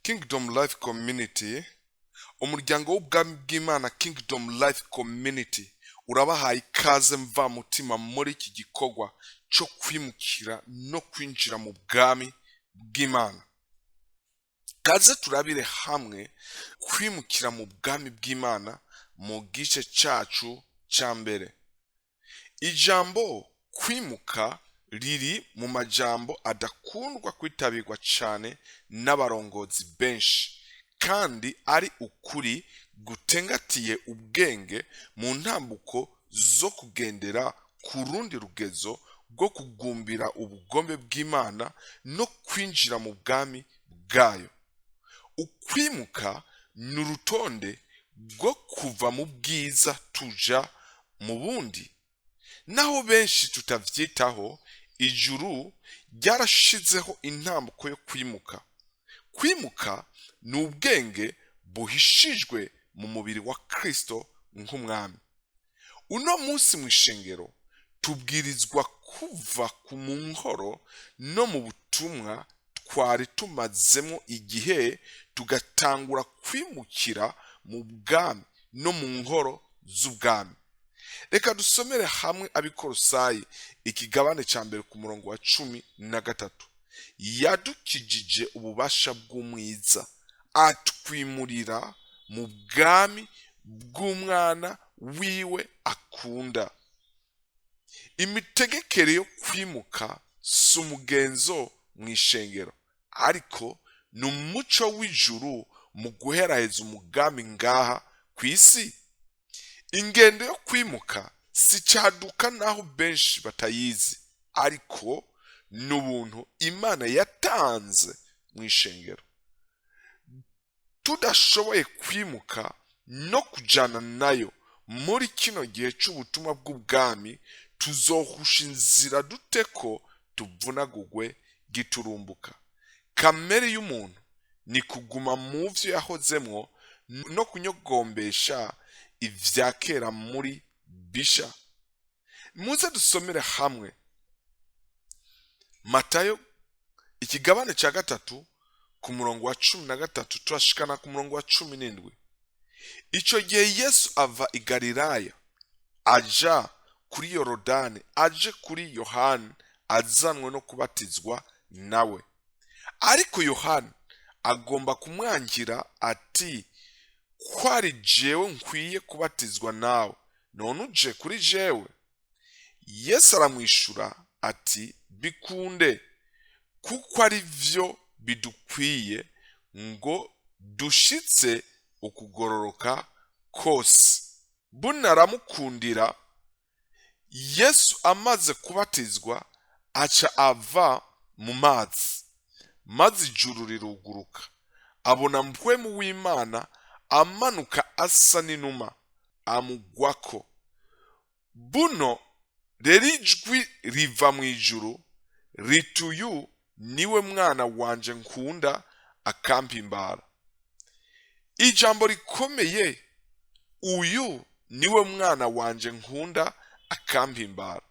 Kingdom Life Community, umuryango w'ubwami bw'Imana Kingdom Life Community urabahaye ikaze mva mutima mur'ikigikorwa cyo kwimukira no kwinjira mu bwami bw'Imana. Kaze turabire hamwe kwimukira mu bwami bw'Imana mu gice cyacu cya mbere. Ijambo kwimuka riri mu majambo adakundwa kwitabirwa cyane n'abarongozi benshi, kandi ari ukuri gutengatiye ubwenge mu ntambuko zo kugendera ku rundi rugezo rwo kugumbira ubugombe bw'Imana no kwinjira mu bwami bwayo. Ukwimuka ni urutonde rwo kuva mu bwiza tuja mu bundi. Naho benshi tutavyitaho, ijuru ryarashizeho intambuko yo kwimuka. Kwimuka ni ubwenge buhishijwe mu mubiri wa Kristo nk'umwami. Uno munsi mu ishengero tubwirizwa kuva ku munkoro no mu butumwa twari tumazemo igihe, tugatangura kwimukira mu bwami no mu nkoro z'ubwami. Reka dusomere hamwe Abikolosayi ikigabane cya mbere ku murongo wa 13. Yadukijije ububasha bw'umwiza, atwimurira mu bwami bw'umwana wiwe akunda. Imitegekere yo kwimuka si umugenzo mu ishengero, ariko ni umuco w'ijuru mu guheraheza umugambi ngaha ku isi. Ingendo yo kwimuka si cyaduka naho benshi batayizi, ariko ni ubuntu Imana yatanze mu ishengero. Tudashoboye kwimuka no kujana nayo muri kino gihe cy'ubutumwa bw'ubwami, tuzohusha inzira dute ko tuvunagugwe giturumbuka. Kamere y'umuntu ni kuguma mu vyo yahozemwo no kunyogombesha ivya kera muri bisha. Muze dusomere hamwe Matayo ikigabane cya 3 ku murongo wa 13 turashikana ku murongo wa 17. Ico gihe Yesu ava i Galilaya aja kuri Yorodani, aje kuri Yohani azanwe no kubatizwa nawe. Ariko Yohani agomba kumwangira ati, kwari jewe nkwiye kubatizwa nawe, none uje kuri jewe? Yesu aramwishura ati, bikunde, kuko ari vyo bidukwiye ngo dushitse ukugororoka kose. Bunaramukundira, Yesu amaze kubatizwa aca ava mu mazi, maze ijuru riruguruka, abona mpwemu w'Imana amanuka asa n'inuma amugwako. Buno rero ijwi riva mu ijuru riti, uyu niwe mwana wanje nkunda akampimbara. Ijambo rikomeye, uyu niwe mwana wanje nkunda akampimbara.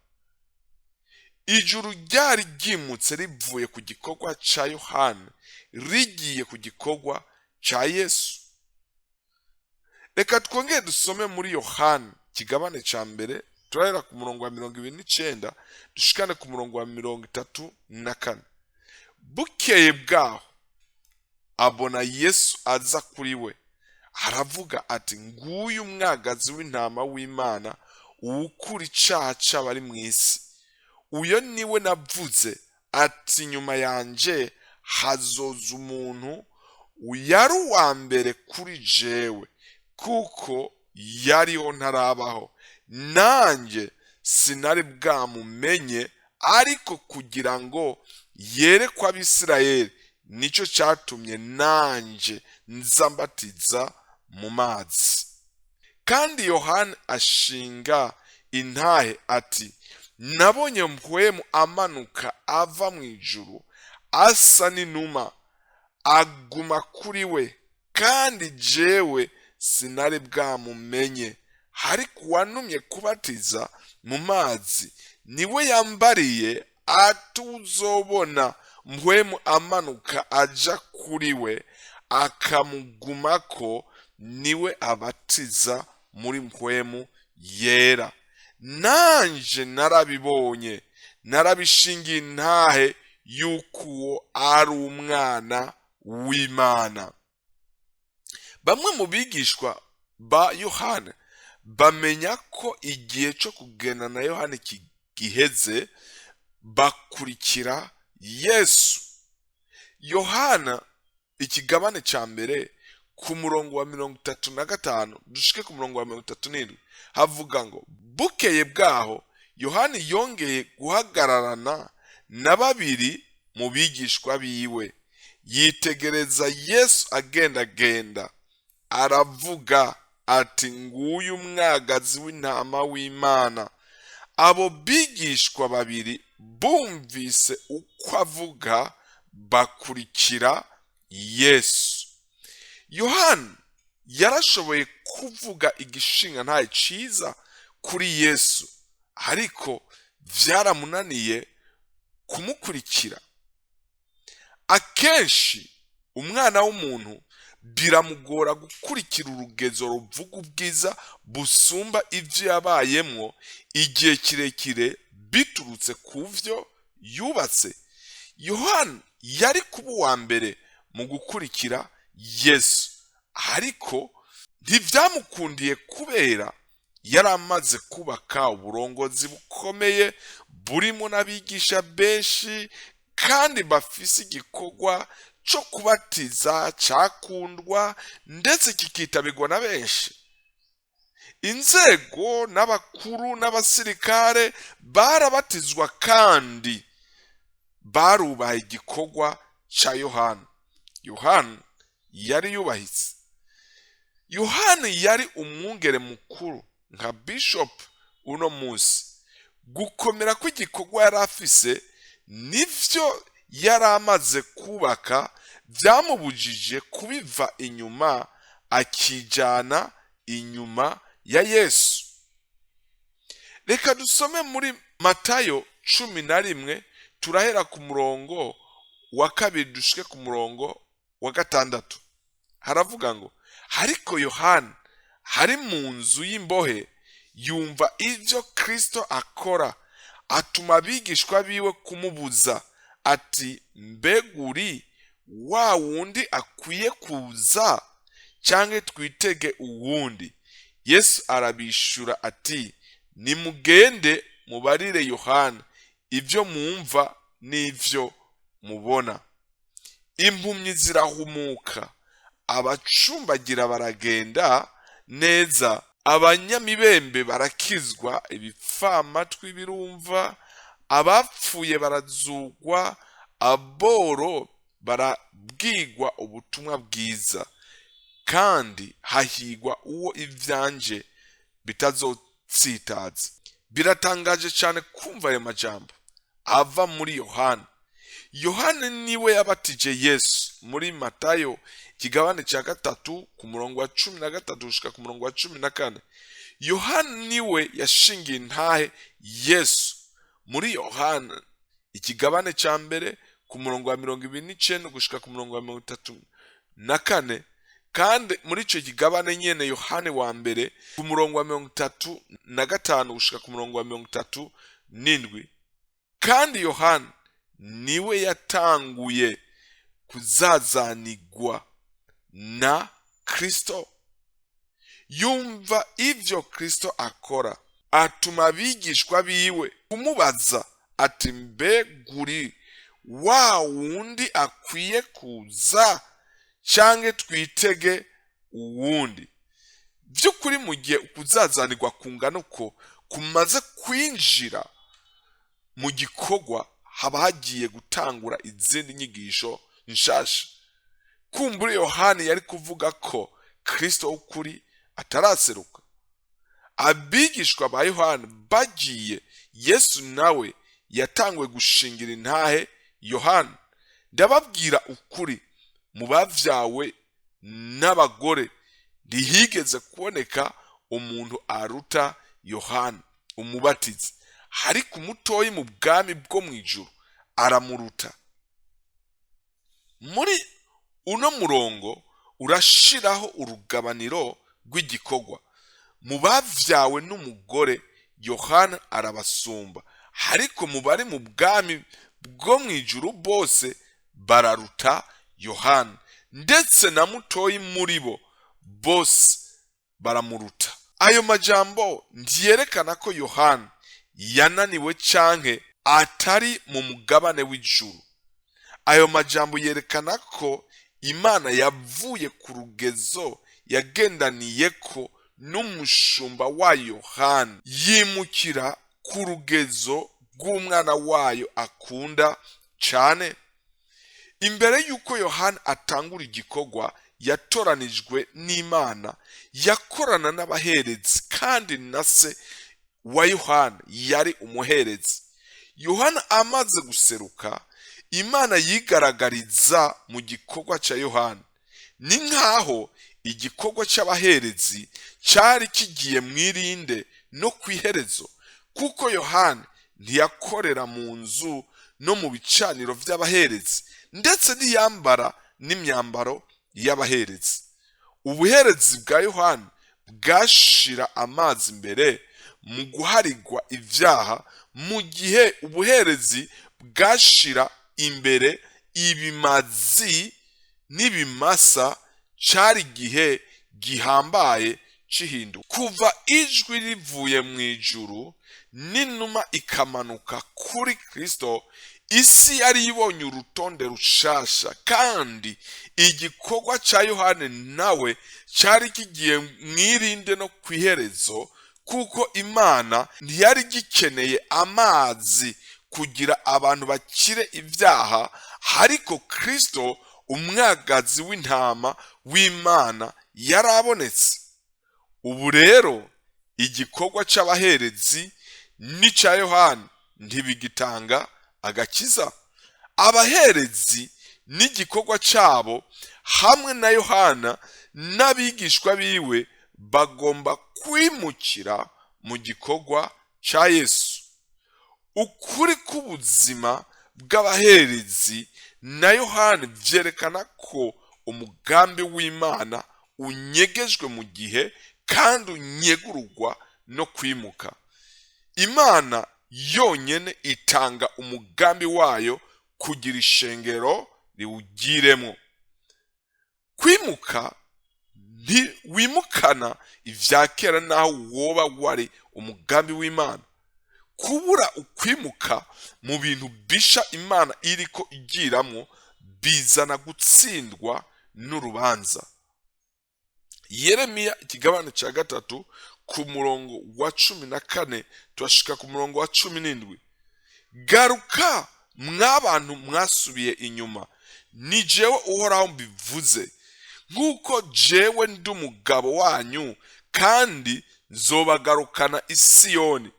Ijuru ryari ryimutse rivuye ku gikorwa ca Yohani rigiye ku gikorwa ca Yesu. Reka twongere dusome muri Yohani kigabane ca mbere, turahera ku murongo wa 29 dushikane ku murongo wa 34. Bukeye bwaho abona Yesu aza kuri we, aravuga ati, nguyu umwagazi w'intama w'Imana uwukura icaha c'abari mu isi. Uyo niwe navuze ati, nyuma yanje hazoza umuntu yari uwa mbere kuri jewe, kuko yariho ntarabaho, nanjye sinari bwamumenye, ariko kugira ngo yerekwe Abisirayeli nicyo cyatumye nanje nzambatiza mu mazi. Kandi Yohani ashinga intahe ati, nabonye mpwemu amanuka ava mu ijuru asa n'inuma, aguma kuri we, kandi jewe sinari bwamumenye, ariko uwantumye kubatiza mu mazi niwe yambariye ati, uzobona mpwemu amanuka aja kuri we, akamugumako niwe abatiza muri mpwemu yera. Nanje narabibonye, narabishingiye intahe yuko uwo ari umwana w'Imana. Bamwe mu bigishwa ba Yohana bamenya ko igihe cyo kugenda na Yohana giheze, bakurikira Yesu. Yohana ikigabane ca mbere ku murongo wa 35 dushike ku murongo wa 37 havuga ngo, bukeye bwaho Yohana yongeye guhagararana na babiri mu bigishwa biwe, yitegereza Yesu agendagenda, aravuga ati, nguyu umwagazi w'intama w'Imana. Abo bigishwa babiri bumvise uko avuga, bakurikira Yesu. Yohana yarashoboye kuvuga igishinga ntaye ciza kuri Yesu, ariko vyaramunaniye kumukurikira. Akenshi umwana w'umuntu biramugora gukurikira urugezo ruvuga ubwiza busumba ivyo yabayemwo igihe kirekire biturutse kuvyo yubatse. Yohana yari kuba uwa mbere mu gukurikira Yesu, ariko ntivyamukundiye kubera yari amaze kubaka uburongozi bukomeye burimo n'abigisha benshi kandi bafise igikorwa cyo kubatiza cakundwa ndetse kikitabirwa na benshi. Inzego n'abakuru n'abasirikare barabatizwa kandi barubaha igikorwa ca Yohana. Yohana yari yubahitse. Yohana yari umwungere mukuru nka bishop uno munsi. Gukomera kw'igikorwa yari afise nivyo yari amaze kubaka vyamubujije kubiva inyuma, akijana inyuma ya Yesu. Reka dusome muri Matayo 11 turahera ku murongo wa 2 dushike ku murongo wa 6. Haravuga ngo, ariko Yohana hari mu nzu y'imbohe yumva ivyo Kristo akora, atuma abigishwa biwe kumubuza ati, mbeguri wa wundi akwiye kuza canke twitege uwundi? Yesu arabishura ati, nimugende mubarire Yohana ivyo mwumva n'ivyo mubona. Impumyi zirahumuka, abacumbagira baragenda neza, abanyamibembe barakizwa, ibipfamatwi birumva, abapfuye barazugwa, aboro barabwigwa ubutumwa bwiza, kandi hahigwa uwo ivyanje bitazotsitaza. Biratangaje cyane kumva ayo majambo ava muri Yohana. Yohana niwe yabatije Yesu muri Matayo ikigabane ca 3 ku murongo wa 13 gushika ku murongo wa 14. Yohana niwe yashingiye intahe Yesu muri Yohana ikigabane ca mbere ku murongo wa 29 gushika ku murongo wa 34, kandi muri ico kigabane nyene Yohana wa mbere ku murongo wa 35 gushika ku murongo wa 37. Kandi Yohana niwe yatanguye kuzazanigwa na Kristo. Yumva ivyo Kristo akora, atuma abigishwa biwe kumubaza ati, mbeguri wa wundi akwiye kuza canke twitege uwundi? Vy'ukuri mu gihe ukuzazanirwa kungana uko kumaze kwinjira mu gikorwa, haba hagiye gutangura izindi nyigisho nshasha. Kumbura Yohana yari kuvuga ko Kristo ukuri ataraseruka. Abigishwa ba Yohana bagiye, Yesu nawe yatangwe gushingira intahe Yohana. Ndababwira ukuri, mu bavyawe n'abagore ntihigeze kuboneka umuntu aruta Yohana umubatizi, ariko umutoyi mu bwami bwo mwijuru aramuruta. Muri uno murongo urashiraho urugabaniro rw'igikorwa. Mu bavyawe n'umugore Yohana arabasumba, ariko mu bari mu bwami bwo mw'ijuru bose bararuta Yohana, ndetse na mutoyi muri bo bose baramuruta. Ayo majambo ndiyerekana ko Yohana yananiwe canke atari mu mugabane w'ijuru. Ayo majambo yerekana ko Imana yavuye ku rugezo yagendaniyeko n'umushumba wa Yohana, yimukira ku rugezo rw'umwana wayo akunda cane. Imbere yuko Yohana atangura igikorwa, yatoranijwe n'Imana, yakorana n'abaherezi, kandi na se wa Yohana yari umuherezi. Yohana amaze guseruka, Imana yigaragariza mu gikorwa ca Yohana. Ni nkaho igikorwa c'abaherezi cari kigiye mwirinde no kwiherezo, kuko Yohana ntiyakorera mu nzu no mu bicaniro vy'abaherezi, ndetse ntiyambara n'imyambaro y'abaherezi. Ubuherezi bwa Yohana bwashira amazi imbere mu guharigwa ivyaha, mu gihe ubuherezi bwashira imbere ibimazi n'ibimasa. Cari igihe gihambaye cihinduka. Kuva ijwi rivuye mw'ijuru n'inuma ikamanuka kuri Kristo, isi yari ibonye urutonde rushasha, kandi igikorwa ca Yohana nawe cari kigiye mwirinde no kwiherezo, kuko Imana ntiyari gikeneye amazi kugira abantu bakire ivyaha, ariko Kristo umwagazi w'intama w'Imana yarabonetse. Ubu rero igikorwa c'abaherezi n'ica Yohana ntibigitanga agakiza. Abaherezi n'igikorwa cabo hamwe na Yohana n'abigishwa biwe bagomba kwimukira mu gikorwa ca Yesu. Ukuri k'ubuzima bw'abaherezi na Yohana vyerekana ko umugambi w'Imana unyegejwe mu gihe, kandi unyegurugwa no kwimuka. Imana yonyene itanga umugambi wayo kugira ishengero riwugiremo. Kwimuka ntiwimukana ivya kera naho woba wari umugambi w'Imana. Kubura ukwimuka mu bintu bisha Imana iriko igiramwo bizana gutsindwa n'urubanza. Yeremiya ikigabane ca 3 ku murongo wa 14 turashika ku murongo wa 17. Garuka mw'abantu mwasubiye inyuma, ni jewe uhoraho mbivuze, nk'uko jewe ndi umugabo wanyu, kandi nzobagarukana i Siyoni,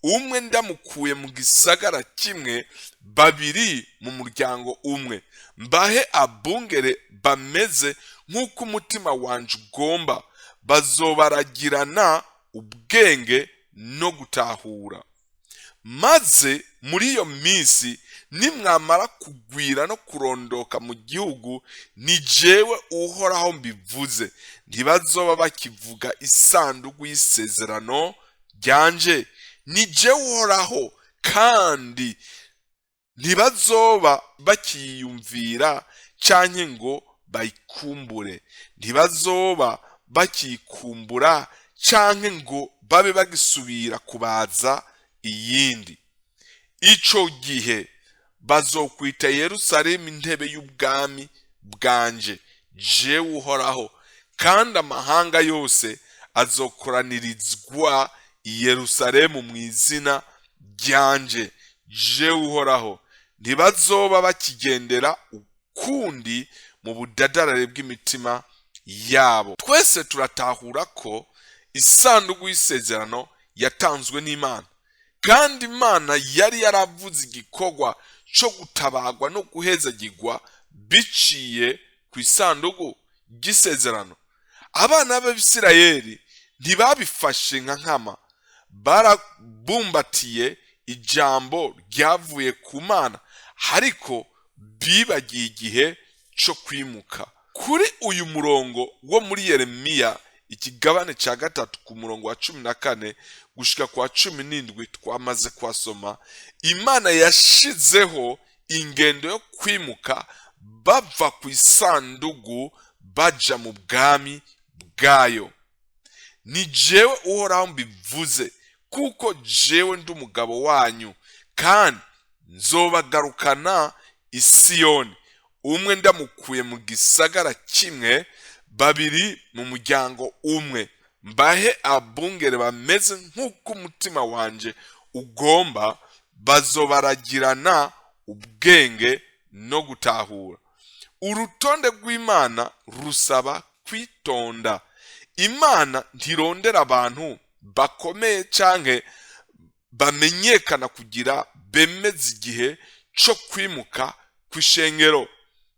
umwe ndamukuye mu gisagara kimwe, babiri mu muryango umwe, mbahe abungere bameze nk'uko umutima wanje ugomba, bazobaragirana ubwenge no gutahura. Maze muri iyo minsi nimwamara kugwira no kurondoka mu gihugu, ni jewe uhoraho mbivuze, ntibazoba bakivuga isanduku y'isezerano ryanje. Ni jewe uhoraho, kandi ntibazoba bakiyumvira canke ngo bayikumbure. Ntibazoba bakikumbura canke ngo babe bagisubira kubaza iyindi. Ico gihe bazokwita Yerusalemu intebe y'ubwami bwanje, jewe uhoraho, kandi amahanga yose azokoranirizwa i Yerusalemu mu izina ryanje, jewe uhoraho. Ntibazoba bakigendera ukundi mu budadarare bw'imitima yabo. Twese turatahura ko isanduku y'isezerano yatanzwe n'Imana, kandi Imana yari yaravuze igikorwa co gutabagwa no guhezagirwa biciye ku isanduku ry'isezerano. Abana b'Abisirayeli ntibabifashe nka nkama, barabumbatiye ijambo ryavuye ku Mana, ariko bibagiye igihe co kwimuka. kuri uyu murongo wo muri Yeremiya ikigabane cya gatatu ku murongo wa 14 gushika kwa 17 twamaze kwasoma, Imana yashizeho ingendo yo kwimuka bava ku isandugu baja mu bwami bwayo. Ni jewe uhoraho mbivuze, kuko jewe ndi umugabo wanyu, kandi nzobagarukana i Siyoni, umwe ndamukuye mu gisagara kimwe, babiri mu muryango umwe, mbahe abungere bameze nk'uko umutima wanje ugomba, bazobaragirana ubwenge no gutahura. Urutonde rw'Imana rusaba kwitonda. Imana ntirondera abantu bakomeye canke bamenyekana kugira bemeze igihe cyo kwimuka kw'Ishengero.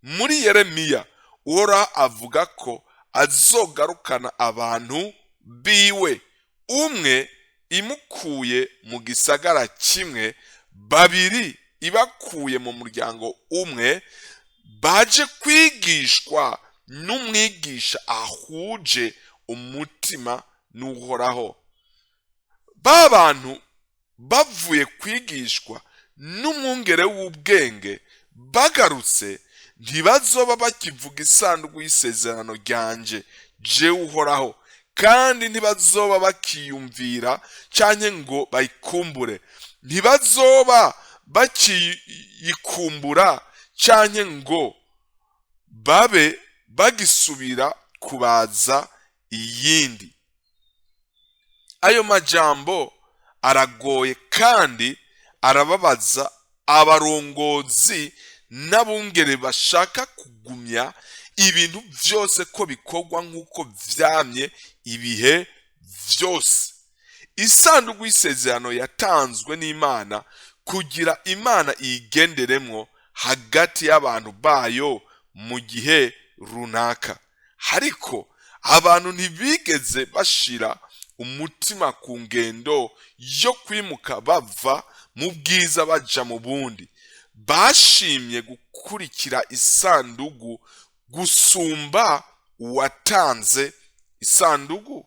Muri Yeremiya Uhoraho avuga ko azogarukana abantu biwe, umwe imukuye mu gisagara kimwe, babiri ibakuye mu muryango umwe, baje kwigishwa n'umwigisha ahuje umutima n'Uhoraho. Ba bantu bavuye kwigishwa n'umwungere w'ubwenge bagarutse, ntibazoba bakivuga isanduku y'isezerano ryanje jewe Uhoraho, kandi ntibazoba bakiyumvira canke ngo bayikumbure, ntibazoba bakiyikumbura canke ngo babe bagisubira kubaza iyindi. Ayo majambo aragoye kandi arababaza abarongozi n'abungere bashaka kugumya ibintu byose ko bikorwa nk'uko vyamye ibihe vyose. Isanduku y'isezerano yatanzwe n'Imana kugira Imana iyigenderemwo hagati y'abantu bayo mu gihe runaka, ariko abantu ntibigeze bashira umutima ku ngendo yo kwimuka bava mu bwiza baja mu bundi. Bashimye gukurikira isanduku gusumba uwatanze isanduku.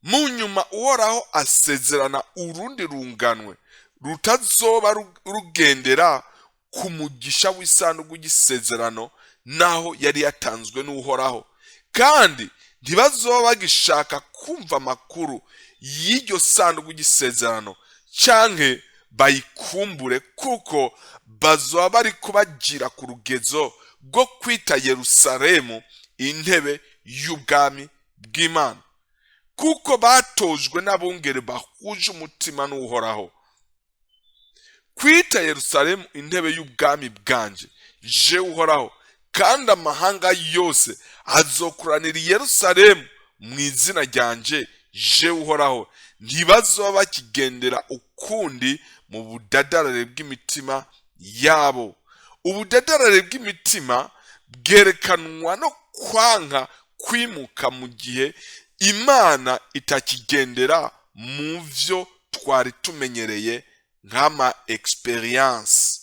Mu nyuma Uhoraho asezerana urundi runganwe rutazoba rugendera ku mugisha w'isanduku y'isezerano naho yari yatanzwe n'Uhoraho, kandi ntibazoba bagishaka kumva amakuru y'iryo sanduku y'isezerano canke bayikumbure, kuko bazoba bari kubagira ku rugezo rwo kwita Yerusalemu intebe y'ubwami bw'Imana, kuko batojwe n'abungere bahuje umutima n'Uhoraho. Kwita Yerusalemu intebe y'ubwami bwanje je Uhoraho, kandi amahanga yose azokuranira i Yerusalemu mu izina ryanje je Uhoraho. Ntibazoba bakigendera ukundi mu budadarare bw'imitima yabo. Ubudadarare bw'imitima bwerekanwa no kwanka kwimuka mu gihe Imana itakigendera mu vyo twari tumenyereye nk'ama experience.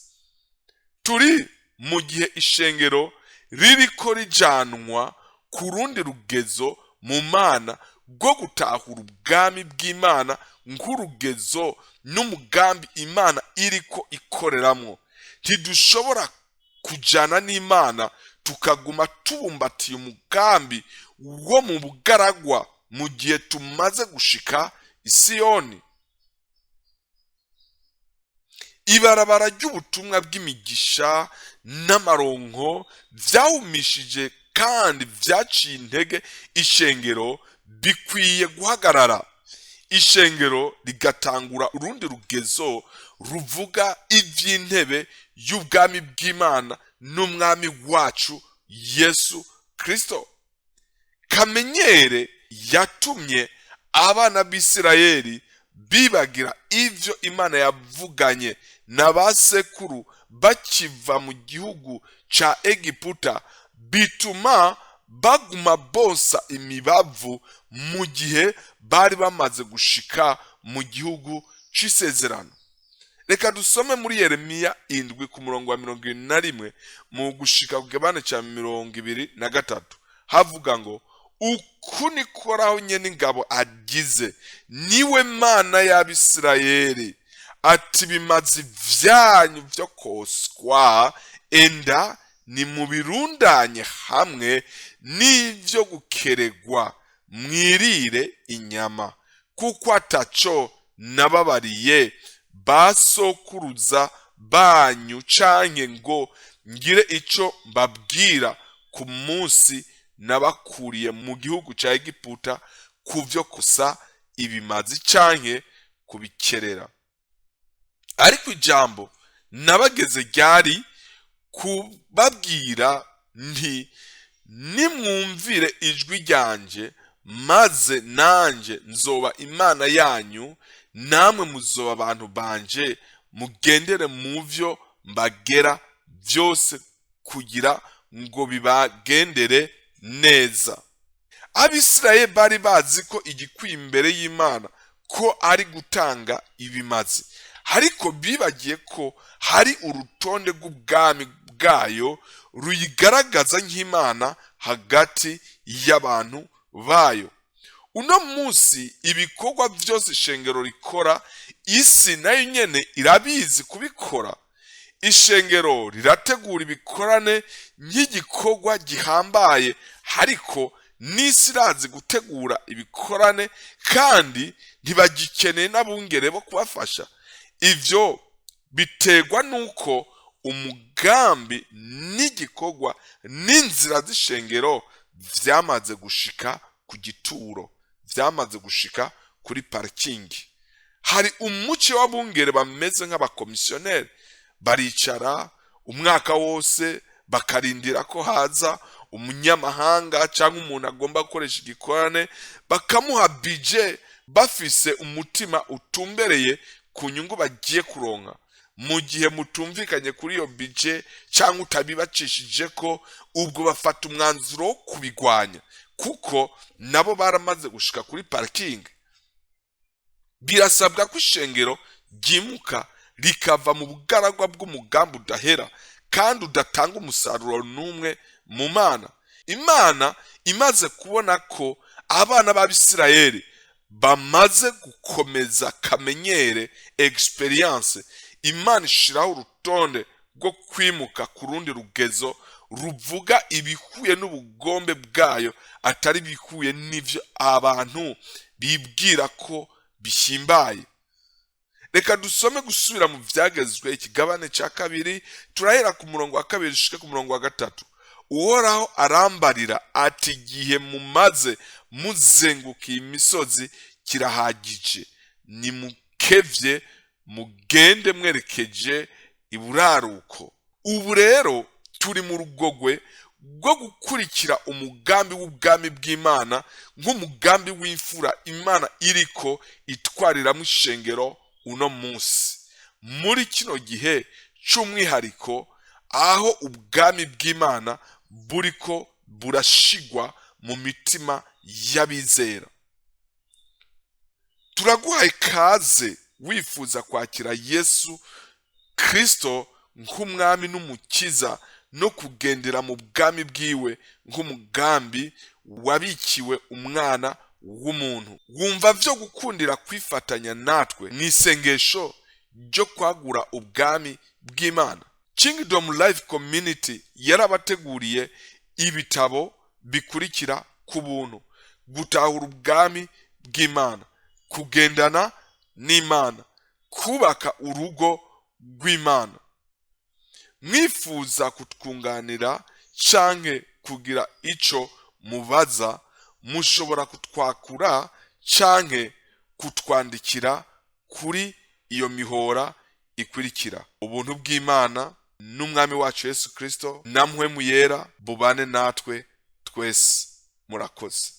Turi mu gihe ishengero ririko rijanwa ku rundi rugezo mu Mana rwo gutahura ubwami bw'Imana nk'urugezo n'umugambi Imana iriko ikoreramwo. Ntidushobora kujana n'Imana tukaguma tubumbatiye umugambi wo mu bugaragwa mu gihe tumaze gushika i Siyoni. Ibarabara ry'ubutumwa bw'imigisha n'amaronko vyahumishije kandi vyaciye intege ishengero bikwiye guhagarara. Ishengero rigatangura urundi rugezo ruvuga ivy'intebe y'ubwami bw'Imana n'umwami wacu Yesu Kristo. Kamenyere yatumye abana b'Isirayeli bibagira ivyo Imana yavuganye na basekuru bakiva mu gihugu ca Egiputa, bituma baguma bonsa imibavu mu gihe bari bamaze gushika mu gihugu c'isezerano. reka dusome muri Yeremiya 7 ku murongo wa 21 mu gushika ku kigabane ca 23 havuga ngo uku nikoraho nyene ingabo agize niwe Mana y'Abisirayeli ati bimazi vyanyu vyo koswa enda ni mubirundanye hamwe n'ivyo gukeregwa mwirire inyama kuko ataco nababariye basokuruza banyu canke ngo ngire ico mbabwira ku munsi nabakuriye mu gihugu ca Egiputa kuvyo kusa ibimazi canke kubikerera. Ariko ijambo nabageze ryari kubabwira nti nimwumvire ijwi ryanje maze nanje nzoba Imana yanyu namwe muzoba abantu banje mugendere muvyo mbagera byose kugira ngo bibagendere neza. Abisirayeli bari bazi ko igikwiye imbere y'Imana ko ari gutanga ibimazi, ariko bibagiye ko hari urutonde rw'ubwami bwayo ruyigaragaza nk'Imana hagati y'abantu bayo. Uno munsi ibikorwa byose ishengero rikora isi nayo nyene irabizi kubikora. Ishengero rirategura ibikorane nk'igikorwa gihambaye, ariko n'isi irazi gutegura ibikorane kandi ntibagikeneye n'abungere bo kubafasha. Ivyo biterwa nuko umugambi n'igikorwa n'inzira z'ishengero vyamaze gushika ku gituro, vyamaze gushika kuri parkingi. Hari umuce w'abungere bameze nk'abakomisiyoneri, baricara umwaka wose bakarindira ko haza umunyamahanga cyangwa umuntu agomba gukoresha igikorane, bakamuha budget bafise umutima utumbereye ku nyungu bagiye kuronka. Mu gihe mutumvikanye kuri iyo budget cyangwa utabibacishije ko, ubwo bafata umwanzuro wo kubigwanya kuko nabo baramaze gushika kuri parking. Birasabwa ko ishengero ryimuka rikava mu bugaragwa bw'umugambi udahera kandi udatanga umusaruro n'umwe mu Mana. Imana imaze kubona ko abana b'Abisirayeli bamaze gukomeza kamenyere experience, Imana ishiraho urutonde rwo kwimuka ku rundi rugezo ruvuga ibihuye n'ubugombe bwayo atari bihuye n'ivyo abantu bibwira ko bishimbaye. Reka dusome gusubira mu vyagezwe ikigabane ca 2 turahera ku murongo wa 2 ushike ku murongo wa 3. Uhoraho arambarira ati igihe mumaze muzengukiye imisozi kirahagije, nimukevye mugende mwerekeje iburaruko. Ubu rero turi mu rugogwe rwo gukurikira umugambi w'ubwami bw'Imana nk'umugambi w'imfura Imana iriko itwariramo ishengero uno munsi. Muri kino gihe c'umwihariko aho ubwami bw'Imana buriko burashigwa mu mitima y'abizera. Turaguhaye ikaze wifuza kwakira Yesu Kristo nk'umwami n'umukiza no kugendera mu bwami bwiwe nk'umugambi wabikiwe umwana w'umuntu. Wumva vyo gukundira kwifatanya natwe mwisengesho ryo kwagura ubwami bw'Imana. Kingdom Life Community yarabateguriye ibitabo bikurikira ku buntu: gutahura ubwami bw'Imana, kugendana n'Imana, kubaka urugo rw'Imana. Mwifuza kutwunganira canke kugira ico mubaza, mushobora kutwakura canke kutwandikira kuri iyo mihora ikurikira. Ubuntu bw'Imana n'umwami wacu Yesu Kristo na mpwemu yera bubane natwe twese. Murakoze.